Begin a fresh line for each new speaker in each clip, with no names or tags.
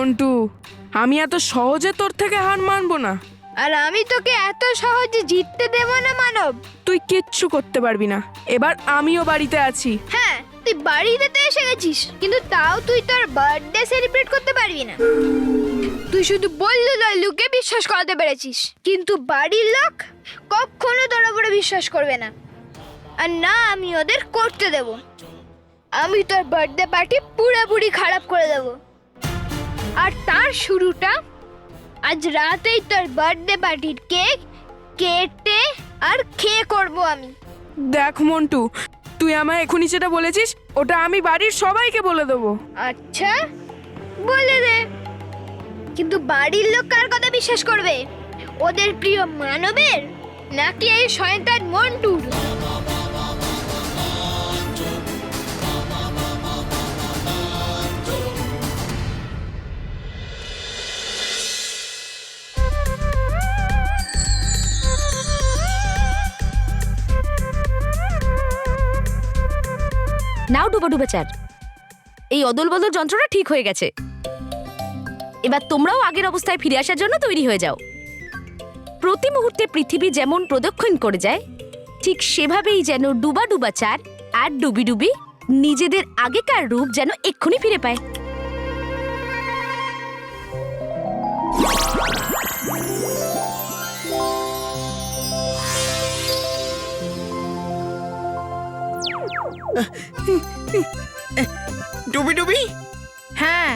মন্টু, আমি এত সহজে তোর থেকে হার মানবো না।
আর আমি তোকে এত সহজে জিততে দেব না মানব।
তুই কিচ্ছু করতে পারবি না। এবার আমিও বাড়িতে আছি।
হ্যাঁ, তুই বাড়িতে তো এসে গেছিস, কিন্তু তাও তুই তোর বার্থডে সেলিব্রেট করতে পারবি না। তুই শুধু বললু লাল্লুকে বিশ্বাস করাতে পেরেছিস, কিন্তু বাড়ির লোক কখনো তোর উপরে বিশ্বাস করবে না। আর না আমি ওদের করতে দেব। আমি তোর বার্থডে পার্টি পুরোপুরি খারাপ করে দেব। আর তার শুরুটা আজ রাতেই তোর বার্থডে পার্টির কেক কেটে আর খেয়ে করবো আমি।
দেখ মন্টু, তুই আমায় এখনই যেটা বলেছিস ওটা আমি বাড়ির সবাইকে বলে দেবো।
আচ্ছা, বলে দে। কিন্তু বাড়ির লোক কার কথা বিশ্বাস করবে? ওদের প্রিয় মানবের, নাকি এই শয়তান মন্টুর?
নাও ডুবা ডুবা চার, এই অদল বদল যন্ত্রটা ঠিক হয়ে গেছে। এবার তোমরাও আগের অবস্থায় ফিরে আসার জন্য তৈরি হয়ে যাও। প্রতি মুহূর্তে পৃথিবী যেমন প্রদক্ষিণ করে যায়, ঠিক সেভাবেই যেন ডুবা ডুবা চার আর ডুবি ডুবি নিজেদের আগেকার রূপ যেন এক্ষুনি ফিরে পায়।
ডুবি ডুবি,
হ্যাঁ,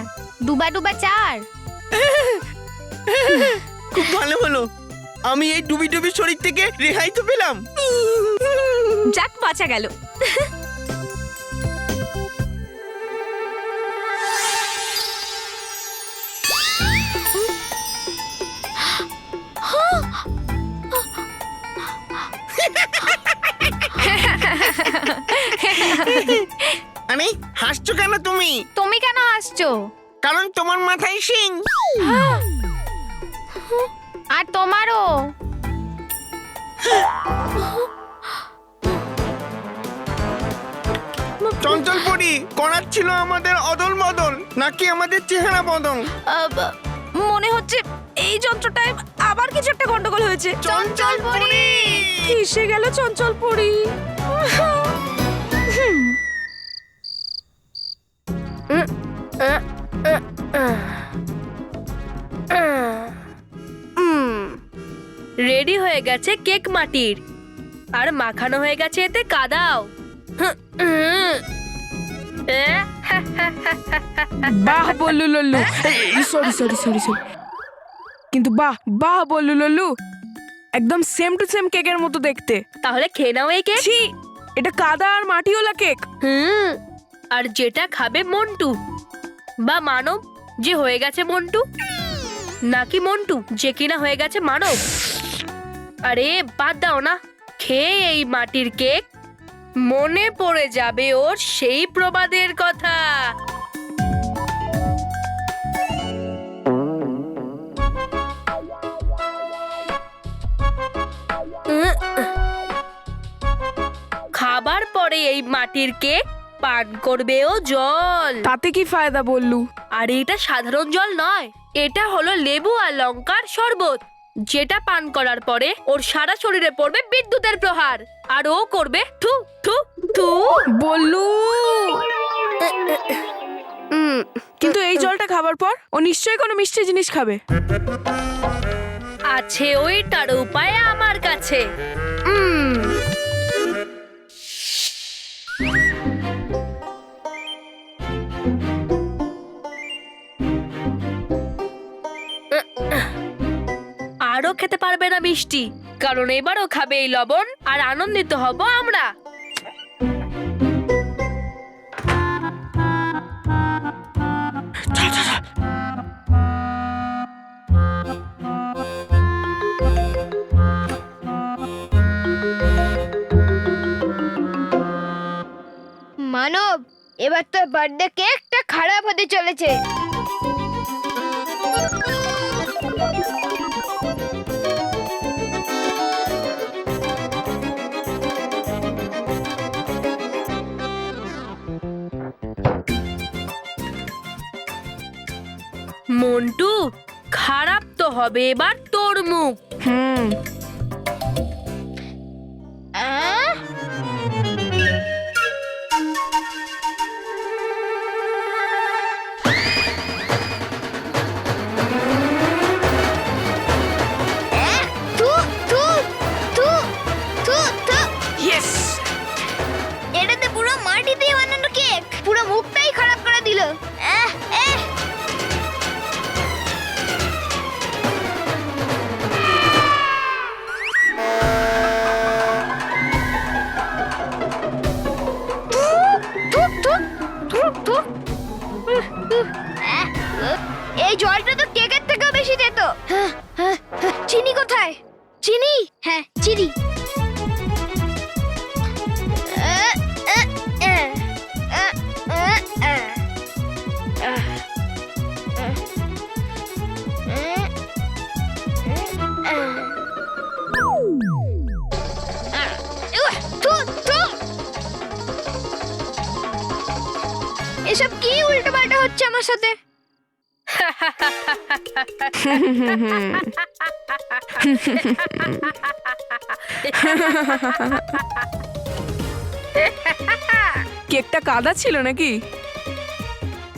ডুবা ডুবা চার।
খুব ভালো হলো। আমি এই ডুবি ডুবি শরীর থেকে রেহাই তো পেলাম।
যাক, বাঁচা গেল।
আরে হাসছো কেন তুমি?
তুমি কেন হাসছো?
কারণ তোমার মাথায় শিং।
আর তোমারও।
চঞ্চল পরি করাচ্ছিল আমাদের অদল বদল, নাকি আমাদের চেহারা বদল?
মনে হচ্ছে এই যন্ত্রটায় আবার কিছু একটা গন্ডগোল হয়েছে।
চঞ্চল পরি
এসে গেল চঞ্চল পরি।
রেডি হয়ে গেছে কেক মাটির, আর মাখানো হয়ে গেছে এতে কাদাও।
বাহ Ballu Lallu, sorry sorry sorry sorry, কিন্তু বাহ বাহ বল্লু লল্লু, একদম সেম টু সেম কেকের মতো দেখতে।
তাহলে খেয়ে নাও এই কেক।
ছি, এটা কাদা আর মাটিওয়ালা কেক।
আর যেটা খাবে মন্টু বা মানব, যে হয়ে গেছে মন্টু, নাকি মন্টু যে কিনা হয়ে গেছে মানব। আরে বাদ দাও না, খেয়ে এই মাটির কেক মনে পড়ে যাবে ওর সেই প্রবাদের কথা। খাবার পরে এই মাটির কেক পান করবে ও জল।
তাতে কি ফায়দা বল্লু?
আর এটা সাধারণ জল নয়, এটা হলো লেবু আর লঙ্কার শরবত, যেটা পান করার পরে ওর সারা শরীরে পড়বে বিদ্যুতের প্রহার, আর ও করবে থু থু থু।
বল্লু, কিন্তু এই জলটা খাবার পর ও নিশ্চয়ই কোনো মিষ্টি জিনিস খাবে।
আছে ওইটার উপায় আমার কাছে। আরো খেতে পারবে না মিষ্টি, কারণ এবারও খাবে এই লবণ, আর আনন্দিত হব আমরা।
মানব, এবার তোর বার্থডে কেকটা খারাপ হতে চলেছে।
মন্টু, খারাপ তো হবে এবার তোর মুখ।
হুম।
আহ? থু, থু, থু, থু, থু।
ইয়েস।
এটাতে পুরো মাটি দিয়ে বানানো কেক, পুরো মুখটাই খারাপ করে দিল। আহ, এহ। থু, থু, থু, থু। এই জলটা তো কেকের থেকেও বেশি তেত। চিনি কোথায়? চিনি, হ্যাঁ চিনি। এসব কি উল্টোপাল্টা হচ্ছে আমার সাথে?
কেকটা কাদা ছিল নাকি?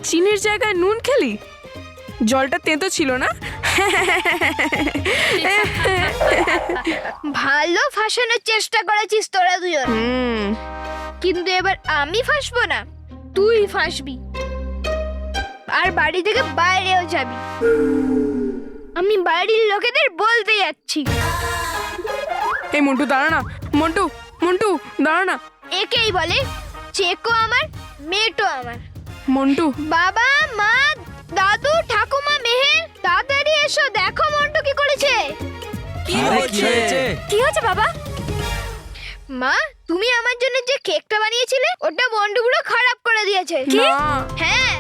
চিনির জায়গায় নুন খেলি? জলটা তেতো ছিল না?
ভালো ফাঁসানোর চেষ্টা করেছিস তোরা দুজন,
হুম।
কিন্তু এবার আমি ফাঁসবো না, তুই ফাঁসবি। আর বাড়ি থেকে বাইরেও যাবি। আমি বাড়ির লোকেদের বলতে যাচ্ছি।
এই মন্টু দাঁড়া না। মন্টু, মন্টু দাঁড়া না।
একেই বলে চেকো আমার, মেয়েটো আমার।
মন্টু,
বাবা, মা, দাদু, ঠাকুমা, মেহের, তাড়াতাড়ি এসো, দেখো মন্টু কি করেছে।
কি হয়েছে?
কি হয়েছে বাবা?
মা, তুমি আমার জন্য যে কেকটা বানিয়েছিলে ওটা মন্টু পুরো খারাপ করে দিয়েছে।
না।
হ্যাঁ,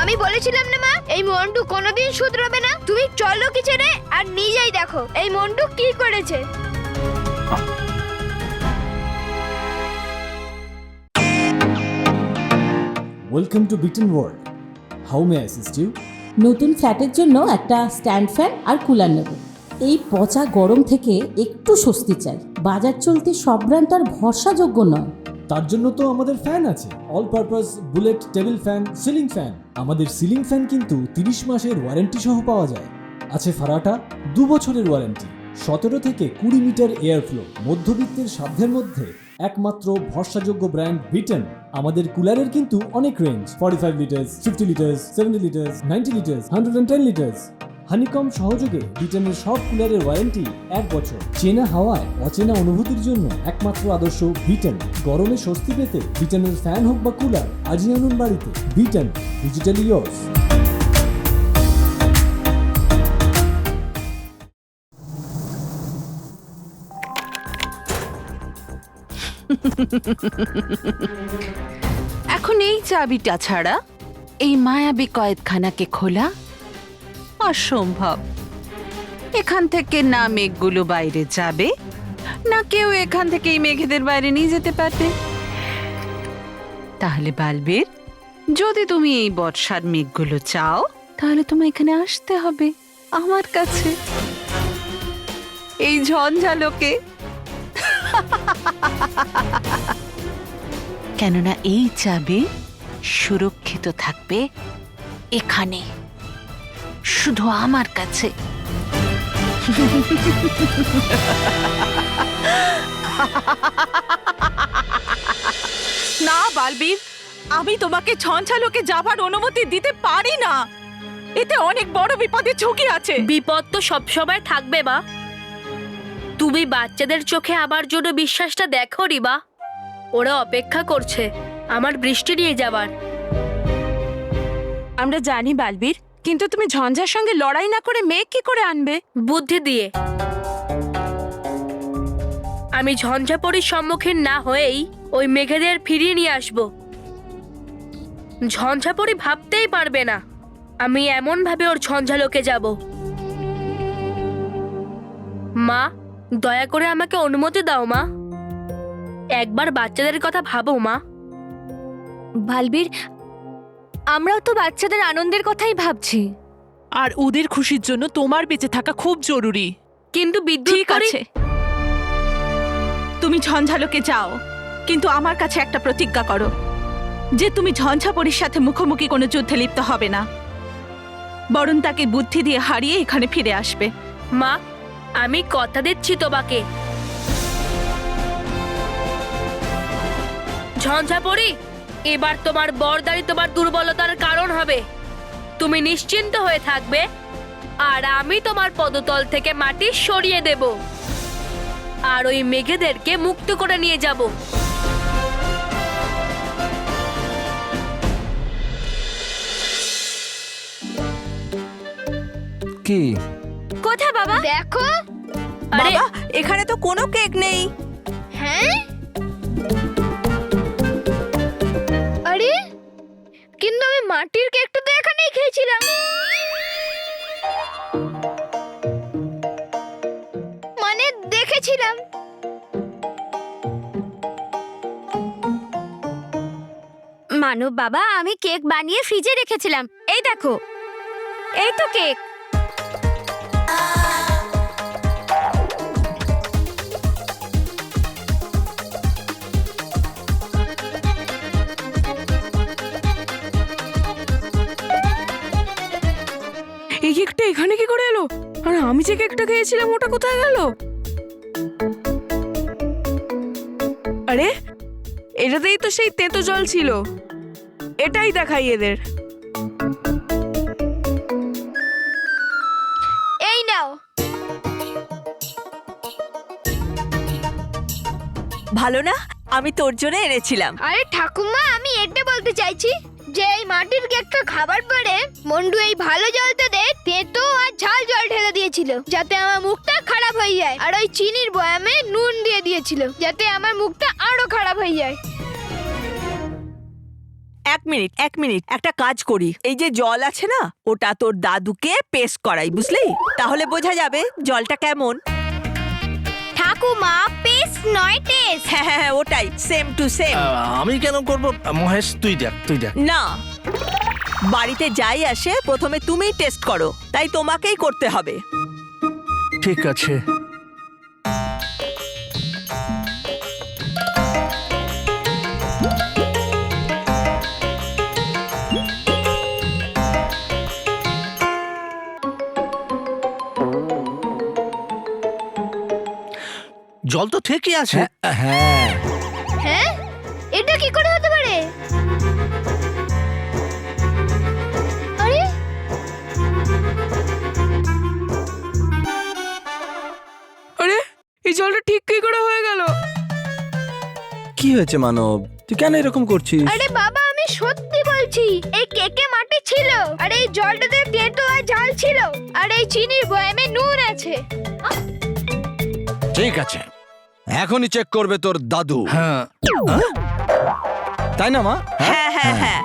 আমি বলেছিলাম না মা, এই মন্টু কোনোদিন শুধরাবে না। তুমি চলো কিচেনে আর নিজেই দেখো এই মন্টু কি করেছে।
ওয়েলকাম টু বিটেন world. How may I assist you?
নতুন ফ্ল্যাটের জন্য একটা স্ট্যান্ড ফ্যান আর কুলার নেব। এই পচা গরম থেকে একটু স্বস্তি চাই। বাজার চলতে সব ব্র্যান্ড আর ভরসাযোগ্য নয়।
তার জন্য তো আমাদের ফ্যান আছে, all purpose bullet table fan, ceiling fan. আমাদের সিলিং ফ্যান কিন্তু 30 মাসের ওয়ারেন্টি সহ পাওয়া যায়। আছে ফারাটা 2 বছরের ওয়ারেন্টি, 17 থেকে 20 মিটার এয়ার ফ্লো। মধ্যবিত্তের সাধ্যের মধ্যে একমাত্র ভরসাযোগ্য ব্র্যান্ড বিটেন। আমাদের কুলারের কিন্তু অনেক range, 45 litres, 50 litres, 70 litres, 90 litres, 110 litres. Honeycomb সহযোগে বিটেনের সব কুলারের ওয়ারেন্টি 1 বছর। চেনা হাওয়ায় অচেনা অনুভূতির জন্য একমাত্র আদর্শ বিটেন। গরমে স্বস্তি পেতে বিটেনের ফ্যান হোক বা কুলার, আজই আনুন বাড়িতে। Beaten, digitally years.
এখন এই চাবিটা ছাড়া এই মায়াবী কয়েদখানাকে খোলা অসম্ভব। এখান থেকে না মেঘগুলো বাইরে যাবে, না কেউ এখান থেকে এই মেঘেদের বাইরে নিয়ে যেতে পারবে। তাহলে বালবীর, যদি তুমি এই বর্ষার মেঘগুলো চাও তাহলে তোমায় এখানে আসতে হবে আমার কাছে, এই ঝঞ্ঝালোকে। কেননা এই চাবি সুরক্ষিত থাকবে এখানে, শুধু আমার কাছে।
না বালবীর, আমি তোমাকে ঝঞ্ঝালোকে যাবার অনুমতি দিতে পারি না। এতে অনেক বড় বিপদের ঝুঁকি আছে।
বিপদ তো সবসময় থাকবে মা। তুমি বাচ্চাদের চোখে আমার জন্য বিশ্বাসটা দেখো রিবা। ওরা অপেক্ষা করছে আমার বৃষ্টি নিয়ে যাবার।
আমরা জানি বালবীর, কিন্তু তুমি ঝঞ্ঝার সঙ্গে লড়াই না করে মেঘ কি করে আনবে?
বুদ্ধি দিয়ে। আমি ঝঞ্ঝাপরির সম্মুখীন না হয়েই ওই মেঘেদের ফিরিয়ে নিয়ে আসব। ঝঞ্ঝাপরি ভাবতেই পারবে না আমি এমন ভাবে ওর ঝঞ্ঝালোকে যাব। মা, দয়া করে আমাকে অনুমতি দাও মা। একবার বাচ্চাদের কথা ভাবো মা।
বালবীর, আমরাও তো বাচ্চাদের আনন্দের কথাই ভাবছি।
আর ওদের খুশির জন্য তোমার বেঁচে থাকা খুব জরুরি।
কিন্তু বিদ্যুৎ
ঠিক আছে, তুমি ঝঞ্ঝালোকে যাও, কিন্তু আমার কাছে একটা প্রতিজ্ঞা করো যে তুমি ঝঞ্ঝাপরির সাথে মুখোমুখি কোনো যুদ্ধে লিপ্ত হবে না, বরং তাকে বুদ্ধি দিয়ে হারিয়ে এখানে ফিরে আসবে।
মা, আমি কথা দিচ্ছি তোমাকে। ঝঞ্ঝাপরি, এবার তোমার বরদারি তোমার দুর্বলতার কারণ হবে। তুমি নিশ্চিন্ত হয়ে থাকবে, আর আমি তোমার পদতল থেকে মাটি সরিয়ে দেব, আর ওই মেঘেদেরকে মুক্ত করে নিয়ে যাব।
কি
কোথায় বাবা?
দেখো।
আরে
এখানে তো কোনো কেক নেই।
হ্যাঁ, আরে কিন্তু আমি মাটির কেকটা তো এখানেই খেয়েছিলাম। মানে দেখেছিলাম।
মানব বাবা, আমি কেক বানিয়ে ফ্রিজে রেখেছিলাম, এই দেখো, এই তো কেক।
এই কেকটা এখানে কি করে এলো? আর আমি যে কেকটা খেয়েছিলাম ওটা কোথায় গেল? আরে এটাতেই তো সেই তেতো জল ছিল, এটাই দেখাই এদের।
এই নাও।
ভালো না? আমি তোর জন্য এনেছিলাম।
আরে ঠাকুমা, আমি এটা বলতে চাইছি যে এই মাটির কেকটা খাবার পরে মন্ডু এই ভালো জলটাতে তেতো আর ঝাল জল ঢেলে দিয়েছিল যাতে আমার মুখটা খারাপ হয়ে যায়, আর ওই চিনির বয়ামে নুন দিয়ে দিয়েছিল যাতে আমার মুখটা আরো খারাপ হয়ে যায়।
এক মিনিট একটা কাজ করি, এই যে জল আছে না, ওটা তোর দাদুকে পেস্ট করাই, বুঝলি? তাহলে বোঝা যাবে জলটা কেমন।
ঠাকুমা, পেস্ট নয় টেস্ট।
হ্যাঁ হ্যাঁ হ্যাঁ, ওটাই, সেম টু সেম।
আমি কেন করব? মহেশ তুই দেখ, তুই দেখ।
না, বাড়িতে যাই আসে প্রথমে তুমিই টেস্ট করো, তাই তোমাকেই করতে হবে।
ঠিক আছে। জল তো ঠিকই আছে। হ্যাঁ,
হ্যাঁ, এটা কি করে হতে পারে? আরে
আরে এই জলটা ঠিক কি করে হয়ে গেল?
কি হয়েছে মানব? তুই কেন এরকম করছিস?
আরে বাবা, আমি সত্যি বলছি, এই কেকে মাটি ছিল, আর এই জলটাতে তেতো আর ঝাল ছিল, আর এই চিনির বয়ামে নুন আছে।
ঠিক আছে, এখনই চেক করবে তোর দাদু।
হ্যাঁ,
তাই না মা?
হ্যাঁ হ্যাঁ হ্যাঁ।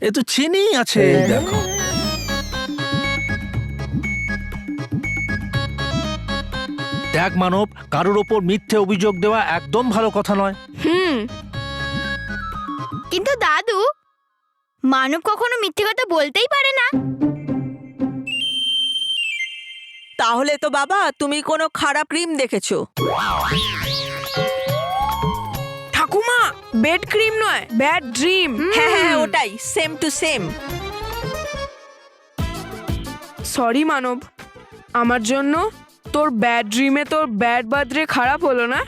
এ তো চিনি আছে, দেখো। দেখ মানব, কারোর ওপর মিথ্যে অভিযোগ দেওয়া একদম ভালো কথা নয়।
কিন্তু দাদু, মানব কখনো মিথ্যে কথা বলতেই পারে না।
তাহলে তো বাবা তুমি কোনো খারাপ ক্রিম দেখেছো।
ঠাকুমা, বেড ক্রিম নয়, ব্যাড ড্রিম।
হ্যাঁ হ্যাঁ হ্যাঁ, ওটাই, সেম টু সেম।
সরি মানব, আমার জন্য তোর ব্যাড ড্রিমে তোর ব্যাড বার্থডে খারাপ হলো না।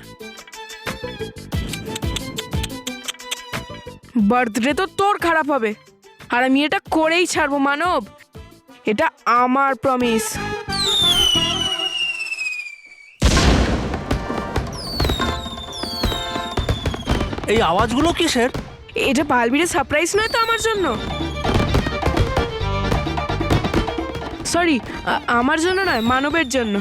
বার্থডে তো তোর খারাপ হবে, আর আমি এটা করেই ছাড়বো মানব, এটা আমার প্রমিস।
এই আওয়াজগুলো কিসের?
এটা পালবিরে সারপ্রাইজ নয় তো আমার জন্য? সরি, আমার জন্য নয়, মানবের জন্য।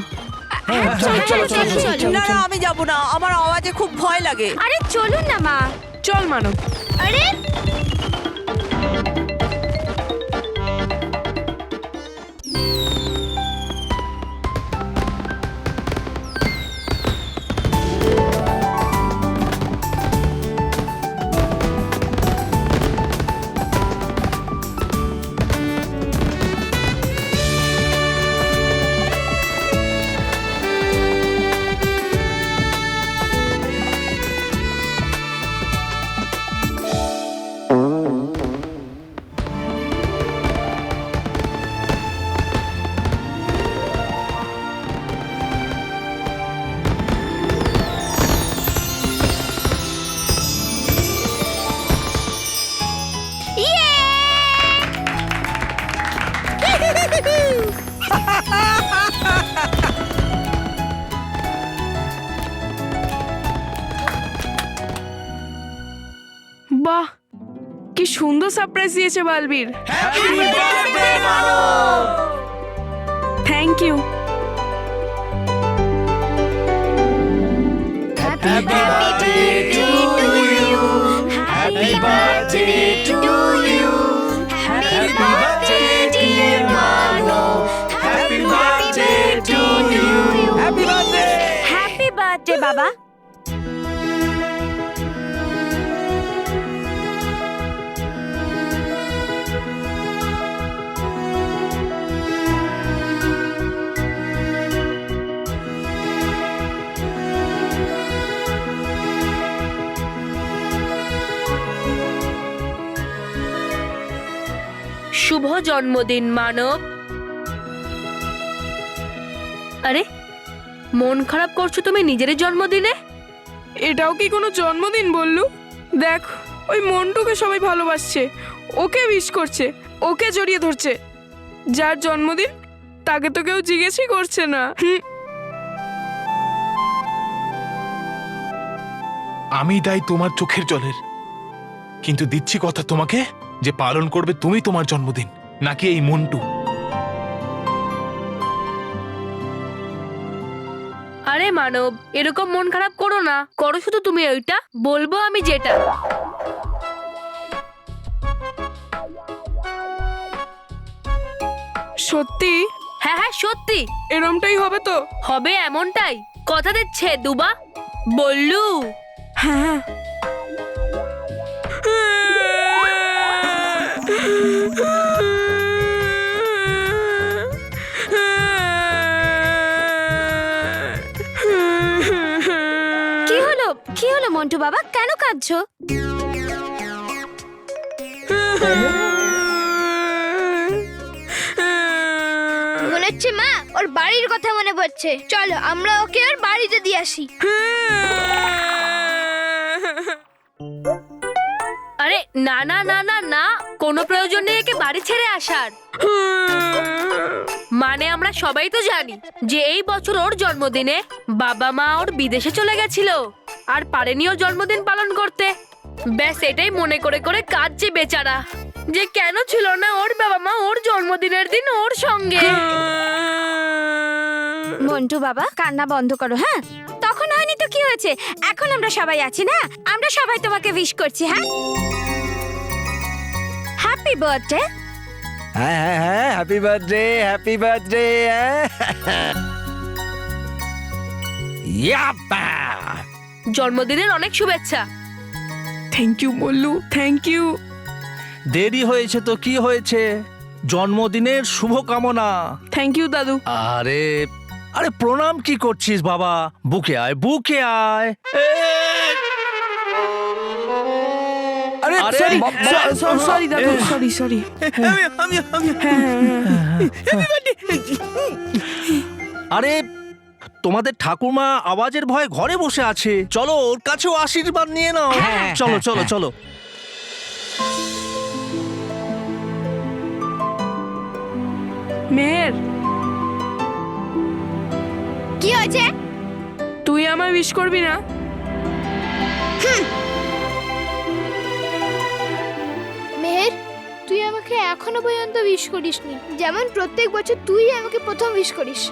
না না, আমি যাব না, আমার আওয়াজে খুব ভয় লাগে।
আরে চলুন না মা।
চল মানব।
আরে
বাহ, কি সুন্দর সারপ্রাইজ দিয়েছে Balbir. Thank you.
Happy birthday বাবা।
শুভ জন্মদিন মানব। আরে মন খারাপ করছো তুমি নিজের জন্মদিনে?
এটাও কি কোনো জন্মদিন বললু? দেখ, ওই মন্টুকে সবাই ভালোবাসছে, ওকে উইশ করছে, ওকে জড়িয়ে ধরছে। যার জন্মদিন তাকে তো কেউ জিজ্ঞেসই করছে না।
আমি দায়ী তোমার চোখের জলের, কিন্তু দিচ্ছি কথা তোমাকে যে পালন করবে তুমি তোমার জন্মদিন, নাকি এই মন্টু।
আরে মানব, এরকম মন খারাপ করো না, করো শুধু তুমি ওইটা, বলবো আমি যেটা।
সত্যি?
হ্যাঁ হ্যাঁ সত্যি।
এরমটাই হবে তো?
হবে এমনটাই, কথা দিচ্ছে দুবা। বললু।
হ্যাঁ।
কি হলো মন্টু বাবা, কেন কাঁদছো?
মনে হচ্ছে মা ওর বাড়ির কথা মনে পড়ছে। চলো আমরা ওকে ওর বাড়িতে দিয়ে আসি।
আরে না না না না না, কোনো প্রয়োজন নেই একে বাড়ি ছেড়ে আসার। মানে আমরা সবাই তো জানি যে এই বছর ওর জন্মদিনে বাবা মা ওর বিদেশে চলে গেছিল আর পারেনি ওর জন্মদিন পালন করতে। ব্যাস এটাই মনে করে করে কাঁদছে বেচারা, যে কেন ছিল না ওর বাবা মা ওর জন্মদিনের দিন ওর সঙ্গে।
মন্টু বাবা কান্না বন্ধ করো, হ্যাঁ? তখন হয়নি তো কি হয়েছে, এখন আমরা সবাই আছি না, আমরা সবাই তোমাকে উইশ করছি। হ্যাঁ, হ্যাপি বার্থডে।
হ্যাঁ হ্যাঁ হ্যাঁ, হ্যাপি বার্থডে, হ্যাপি বার্থডে।
জন্মদিনের অনেক শুভেচ্ছা।
Thank you Ballu, thank you.
দেরি হয়েছে তো কি হয়েছে, জন্মদিনের শুভকামনা।
থ্যাংক ইউ দাদু।
আরে আরে প্রণাম কি করছিস বাবা, বুকে আয় বুকে আয়।
আরে সরি দাদু, সরি।
আরে তোমাদের ঠাকুমা আওয়াজের ভয়ে ঘরে বসে আছে, চলো ওর কাছেও আশীর্বাদ নিয়ে নাও। চলো চলো চলো।
মেহের,
কি হয়েছে?
তুই আমায় উইশ করবি না?
মেহের, তুই আমাকে এখনো পর্যন্ত উইশ করিসনি, যেমন প্রত্যেক বছর তুই আমাকে প্রথম উইশ করিস।